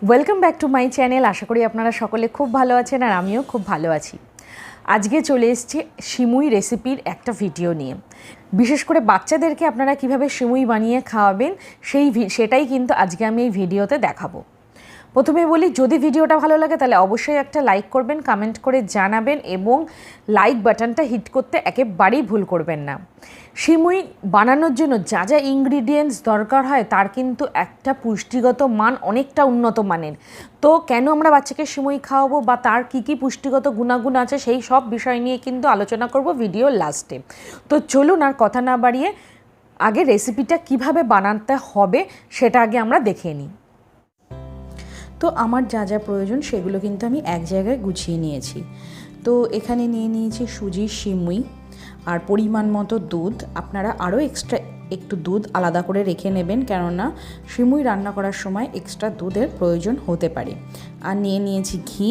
Welcome back to my channel. আশা করি আপনারা সকলে খুব ভালো আছেন আর আমিও খুব ভালো আছি। আজকে চলে এসেছি সিমুই রেসিপির একটা ভিডিও নিয়ে। বিশেষ করে বাচ্চাদেরকে আপনারা কিভাবে সিমুই বানিয়ে খাওয়াবেন সেটাই কিন্তু আজকে আমি এই ভিডিওতে দেখাবো। প্রথমে বলি, যদি ভিডিওটা ভালো লাগে তাহলে অবশ্যই একটা লাইক করবেন, কমেন্ট করে জানাবেন এবং লাইক বাটনটা হিট করতে একেবারেই ভুল করবেন না। সিমুই বানানোর জন্য যা যা ইনগ্রিডিয়েন্টস দরকার হয় তার কিন্তু একটা পুষ্টিগত মান অনেকটা উন্নত মানের। তো কেন আমরা বাচ্চাকে সিমুই খাওয়াবো বা তার কী কী পুষ্টিগত গুণাগুণ আছে সেই সব বিষয় নিয়ে কিন্তু আলোচনা করব ভিডিওর লাস্টে। তো চলুন আর কথা না বাড়িয়ে আগে রেসিপিটা কিভাবে বানাতে হবে সেটা আগে আমরা দেখে নিই। তো আমার যা যা প্রয়োজন সেগুলো কিন্তু আমি এক জায়গায় গুছিয়ে নিয়েছি। তো এখানে নিয়ে নিয়েছি সুজির সিমুই আর পরিমাণ মতো দুধ। আপনারা আরও এক্সট্রা একটু দুধ আলাদা করে রেখে নেবেন, কেননা সিমুই রান্না করার সময় এক্সট্রা দুধের প্রয়োজন হতে পারে। আর নিয়ে নিয়েছি ঘি,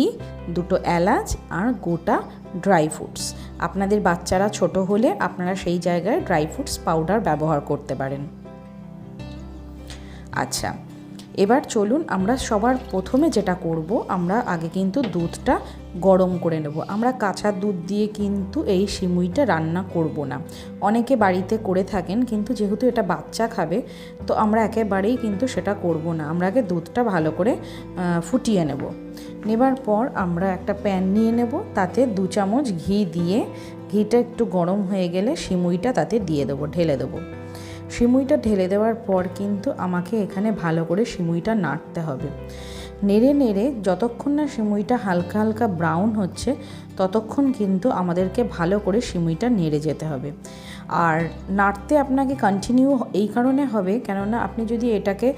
দুটো এলাচ আর গোটা ড্রাই ফ্রুটস। আপনাদের বাচ্চারা ছোট হলে আপনারা সেই জায়গায় ড্রাই ফ্রুটস পাউডার ব্যবহার করতে পারেন। আচ্ছা, এবার চলুন আমরা সবার প্রথমে যেটা করব, আমরা আগে কিন্তু দুধটা গরম করে নেব। আমরা কাঁচা দুধ দিয়ে কিন্তু এই সিমুইটা রান্না করব না। অনেকে বাড়িতে করে থাকেন, কিন্তু যেহেতু এটা বাচ্চা খাবে তো আমরা একেবারেই কিন্তু সেটা করব না। আমরা আগে দুধটা ভালো করে ফুটিয়ে নেব। নেবার পর আমরা একটা প্যান নিয়ে নেব, তাতে 2 চামচ ঘি দিয়ে, ঘিটা একটু গরম হয়ে গেলে সিমুইটা তাতে দিয়ে দেবো, ঢেলে দেবো। সিমুইটা ঢেলে দেওয়ার পর কিন্তু আমাকে এখানে ভালো করে সিমুইটা নাড়তে হবে। নেড়ে নেড়ে যতক্ষণ না সিমুইটা হালকা হালকা ব্রাউন হচ্ছে ততক্ষণ কিন্তু আমাদেরকে ভালো করে সিমুইটা নেড়ে যেতে হবে। আর নাড়তে আপনাকে কন্টিনিউ এই কারণে হবে, কেননা আপনি যদি এটাকে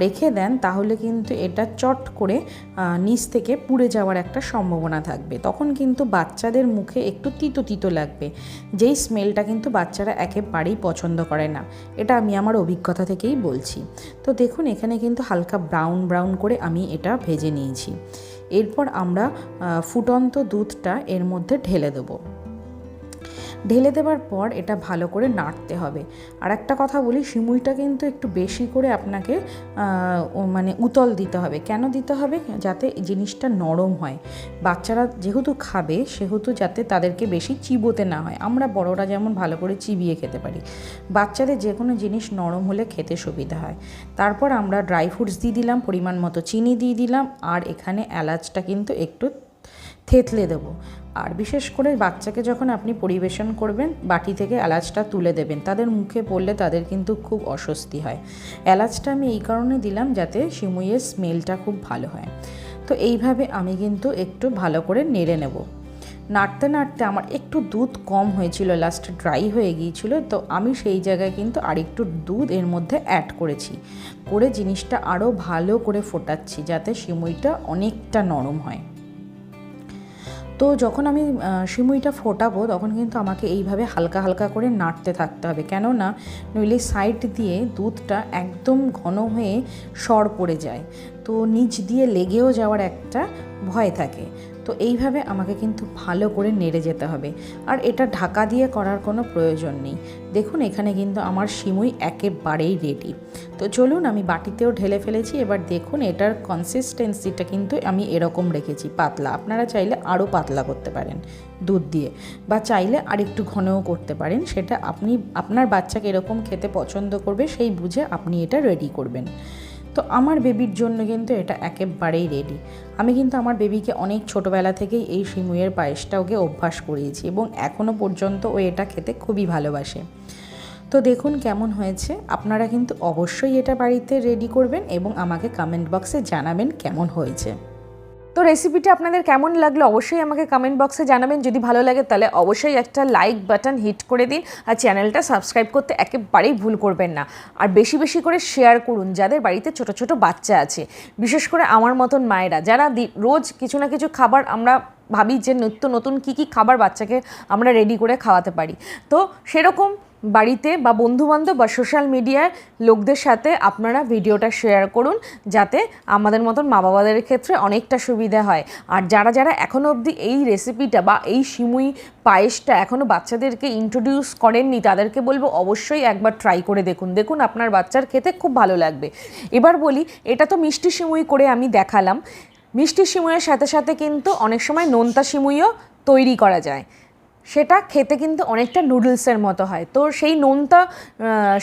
রেখে দেন তাহলে কিন্তু এটা চট করে নিচ থেকে পুড়ে যাওয়ার একটা সম্ভাবনা থাকবে। তখন কিন্তু বাচ্চাদের মুখে একটু তিতো তিতো লাগবে, যেই স্মেলটা কিন্তু বাচ্চারা একেবারেই পছন্দ করে না। এটা আমি আমার অভিজ্ঞতা থেকেই বলছি। তো দেখুন, এখানে কিন্তু হালকা ব্রাউন ব্রাউন করে আমি এটা ভেজে নিয়েছি। এরপর আমরা ফুটন্ত দুধটা এর মধ্যে ঢেলে দেবো। ঢেলে দেওয়ার পর এটা ভালো করে নাড়তে হবে। আর একটা কথা বলি, সিমুইটা কিন্তু একটু বেশি করে আপনাকে উতল দিতে হবে। কেন দিতে হবে? যাতে জিনিসটা নরম হয়। বাচ্চারা যেহেতু খাবে সেহেতু যাতে তাদেরকে বেশি চিবোতে না হয়। আমরা বড়রা যেমন ভালো করে চিবিয়ে খেতে পারি, বাচ্চাদের যে কোনো জিনিস নরম হলে খেতে সুবিধা হয়। তারপর আমরা ড্রাই ফ্রুটস দিয়ে দিলাম, পরিমাণ মতো চিনি দিয়ে দিলাম, আর এখানে এলাচটা কিন্তু একটু থেতলে দেবো। আর বিশেষ করে বাচ্চাকে যখন আপনি পরিবেশন করবেন বাটি থেকে এলাচটা তুলে দেবেন, তাদের মুখে পড়লে তাদের কিন্তু খুব অস্বস্তি হয়। এলাচটা আমি এই কারণে দিলাম যাতে সিমুইয়ের স্মেলটা খুব ভালো হয়। তো এইভাবে আমি কিন্তু একটু ভালো করে নেড়ে নেব। নাড়তে নাড়তে আমার একটু দুধ কম হয়েছিল, লাস্টে ড্রাই হয়ে গিয়েছিল। তো আমি সেই জায়গায় কিন্তু আরেকটু দুধ এর মধ্যে অ্যাড করেছি, করে জিনিসটা আরও ভালো করে ফোটাচ্ছি যাতে সিমুইটা অনেকটা নরম হয়। তো যখন আমি সিমুইটা ফোটাবো তখন কিন্তু আমাকে এইভাবে হালকা হালকা করে নাড়তে থাকতে হবে, কেননা নইলে সাইড দিয়ে দুধটা একদম ঘন হয়ে সর পড়ে যায়, তো নিচ দিয়ে লেগেও যাওয়ার একটা ভয় থাকে। তো এইভাবে আমাকে কিন্তু ভালো করে নেড়ে যেতে হবে। আর এটা ঢাকা দিয়ে করার কোনো প্রয়োজন নেই। দেখুন, এখানে কিন্তু আমার সিমুই একেবারেই রেডি। তো চলুন, আমি বাটিতেও ঢেলে ফেলেছি। এবার দেখুন, এটার কনসিস্টেন্সিটা কিন্তু আমি এরকম রেখেছি, পাতলা। আপনারা চাইলে আরও পাতলা করতে পারেন দুধ দিয়ে, বা চাইলে আরেকটু ঘনও করতে পারেন। সেটা আপনি আপনার বাচ্চাকে এরকম খেতে পছন্দ করবে সেই বুঝে আপনি এটা রেডি করবেন। তো আমার বেবির জন্য কিন্তু এটা একেবারেই রেডি। আমি কিন্তু আমার বেবিকে অনেক ছোটোবেলা থেকেই এই সিমুইয়ের পায়েসটা ওকে অভ্যাস করিয়েছি এবং এখনও পর্যন্ত ও এটা খেতে খুবই ভালোবাসে। তো দেখুন কেমন হয়েছে। আপনারা কিন্তু অবশ্যই এটা বাড়িতে রেডি করবেন এবং আমাকে কমেন্ট বক্সে জানাবেন কেমন হয়েছে। তো রেসিপিটা আপনাদের কেমন লাগলো অবশ্যই আমাকে কমেন্ট বক্সে জানাবেন। যদি ভালো লাগে তাহলে অবশ্যই একটা লাইক বাটন হিট করে দিন, আর চ্যানেলটা সাবস্ক্রাইব করতে একেবারেই ভুল করবেন না। আর বেশি বেশি করে শেয়ার করুন যাদের বাড়িতে ছোট ছোট বাচ্চা আছে, বিশেষ করে আমার মতন মায়েরা যারা রোজ কিছু না কিছু খাবার আমরা ভাবি যে নিত্য নতুন কী কী খাবার বাচ্চাকে আমরা রেডি করে খাওয়াতে পারি। তো সেরকম বাড়িতে বা বন্ধুবান্ধব বা সোশ্যাল মিডিয়ায় লোকদের সাথে আপনারা ভিডিওটা শেয়ার করুন, যাতে আমাদের মতন মা বাবাদের ক্ষেত্রে অনেকটা সুবিধা হয়। আর যারা যারা এখনও অবধি এই রেসিপিটা বা এই সিমুই পায়েসটা এখনও বাচ্চাদেরকে ইন্ট্রোডিউস করেননি, তাদেরকে বলবো অবশ্যই একবার ট্রাই করে দেখুন, দেখুন আপনার বাচ্চার খেতে খুব ভালো লাগবে। এবার বলি, এটা তো মিষ্টি সিমুই করে আমি দেখালাম, মিষ্টি সিমুইয়ের সাথে সাথে কিন্তু অনেক সময় নোনতা সিমুইও তৈরি করা যায়, সেটা খেতে কিন্তু অনেকটা নুডলসের মতো হয়। তো সেই নোনতা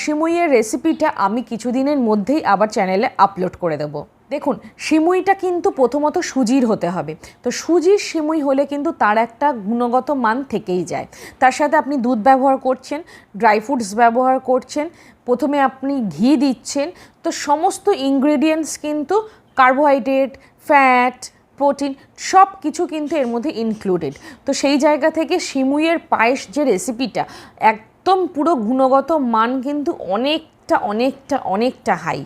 সিমুইয়ের রেসিপিটা আমি কিছুদিনের মধ্যেই আবার চ্যানেলে আপলোড করে দেবো। দেখুন, সিমুইটা কিন্তু প্রথমত সুজির হতে হবে। তো সুজির সিমুই হলে কিন্তু তার একটা গুণগত মান থেকেই যায়। তার সাথে আপনি দুধ ব্যবহার করছেন, ড্রাই ফ্রুটস ব্যবহার করছেন, প্রথমে আপনি ঘি দিচ্ছেন। তো সমস্ত ইনগ্রেডিয়েন্টস কিন্তু কার্বোহাইড্রেট, ফ্যাট, প্রোটিন সব কিছু কিন্তু এর মধ্যে ইনক্লুডেড। তো সেই জায়গা থেকে সিমুইয়ের পায়েস যে রেসিপিটা, একদম পুরো গুণগত মান কিন্তু অনেকটা হাই।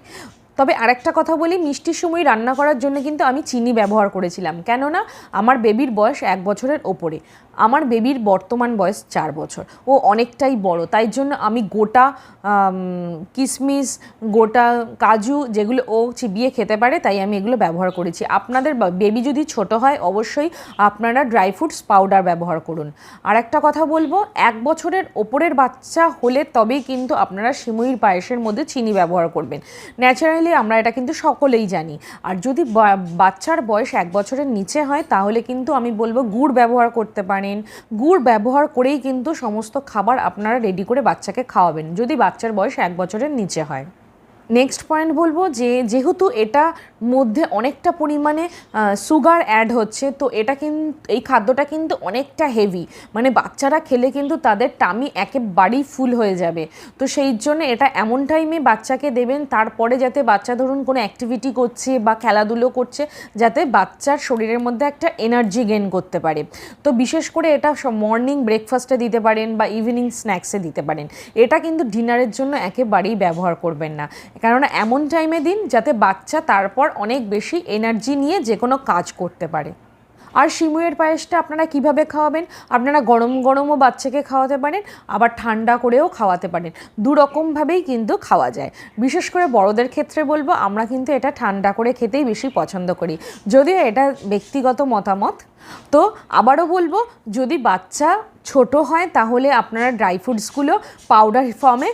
তবে আরেকটা কথা বলি, মিষ্টি সিমুই রান্না করার জন্য কিন্তু আমি চিনি ব্যবহার করেছিলাম, কেননা আমার বেবির বয়স 1 বছরের ওপরে। আমার বেবির বর্তমান বয়স 4 বছর, ও অনেকটাই বড়, তাই জন্য আমি গোটা কিশমিশ, গোটা কাজু যেগুলো ও চিবিয়ে খেতে পারে, তাই আমি এগুলো ব্যবহার করেছি। আপনাদের বেবি যদি ছোট হয় অবশ্যই আপনারা ড্রাই ফ্রুটস পাউডার ব্যবহার করুন। আর একটা কথা বলবো, 1 বছরের ওপরের বাচ্চা হলে তবেই কিন্তু আপনারা সিমুইর পায়েসের মধ্যে চিনি ব্যবহার করবেন। ন্যাচারালি আমরা এটা কিন্তু সকলেই জানি। আর যদি বাচ্চার বয়স 1 বছরের নিচে হয় তাহলে কিন্তু আমি বলবো গুড় ব্যবহার করতে পারেন। গুড় ব্যবহার করেই কিন্তু সমস্ত খাবার আপনারা রেডি করে বাচ্চাকে খাওয়াবেন, যদি বাচ্চার বয়স 1 বছরের নিচে হয়। নেক্সট পয়েন্ট বলবো যে যেহেতু এটা মধ্যে অনেকটা পরিমাণে সুগার অ্যাড হচ্ছে, তো এটা কিন্তু এই খাদ্যটা কিন্তু অনেকটা হেভি, মানে বাচ্চারা খেলে কিন্তু তাদের টামি একেবারেই ফুল হয়ে যাবে। তো সেই জন্য এটা এমন টাইমে বাচ্চাকে দেবেন, তারপরে যাতে বাচ্চা ধরুন কোনো অ্যাক্টিভিটি করছে বা খেলাধুলো করছে, যাতে বাচ্চার শরীরের মধ্যে একটা এনার্জি গেইন করতে পারে। তো বিশেষ করে এটা মর্নিং ব্রেকফাস্টে দিতে পারেন বা ইভিনিং স্ন্যাক্সে দিতে পারেন। এটা কিন্তু ডিনারের জন্য একেবারেই ব্যবহার করবেন না, কেননা এমন টাইমে দিন যাতে বাচ্চা তারপর অনেক বেশি এনার্জি নিয়ে যে কোনো কাজ করতে পারে। আর সিমুইয়ের পায়েসটা আপনারা কিভাবে খাওয়াবেন, আপনারা গরম গরমও বাচ্চাকে খাওয়াতে পারেন, আবার ঠান্ডা করেও খাওয়াতে পারেন, দুরকমভাবেই কিন্তু খাওয়া যায়। বিশেষ করে বড়দের ক্ষেত্রে বলবো, আমরা কিন্তু এটা ঠান্ডা করে খেতেই বেশি পছন্দ করি, যদিও এটা ব্যক্তিগত মতামত। তো আবারও বলবো, যদি বাচ্চা ছোট হয় তাহলে আপনারা ড্রাই ফ্রুটসগুলো পাউডার ফর্মে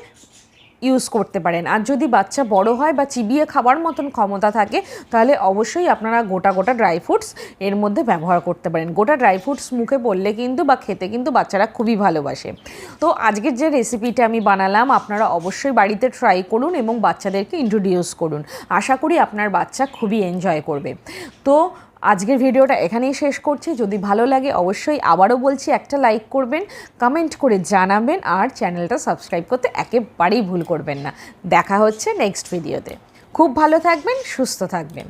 ইউজ করতে পারেন। আর যদি বাচ্চা বড় হয় বা চিবিয়ে খাবার মতন ক্ষমতা থাকে, তাহলে অবশ্যই আপনারা গোটা গোটা ড্রাই ফ্রুটস এর মধ্যে ব্যবহার করতে পারেন। গোটা ড্রাই ফ্রুটস মুখে পড়লে কিন্তু বা খেতে কিন্তু বাচ্চারা খুবই ভালোবাসে। তো আজকের যে রেসিপিটা আমি বানালাম, আপনারা অবশ্যই বাড়িতে ট্রাই করুন এবং বাচ্চাদেরকে ইন্ট্রোডিউস করুন। আশা করি আপনার বাচ্চা খুবই এনজয় করবে। তো আজকের ভিডিওটা এখানেই শেষ করছি। যদি ভালো লাগে অবশ্যই আবারও বলছি একটা লাইক করবেন, কমেন্ট করে জানাবেন, আর চ্যানেলটা সাবস্ক্রাইব করতে একেবারেই ভুল করবেন না। দেখা হচ্ছে নেক্সট ভিডিওতে। খুব ভালো থাকবেন, সুস্থ থাকবেন।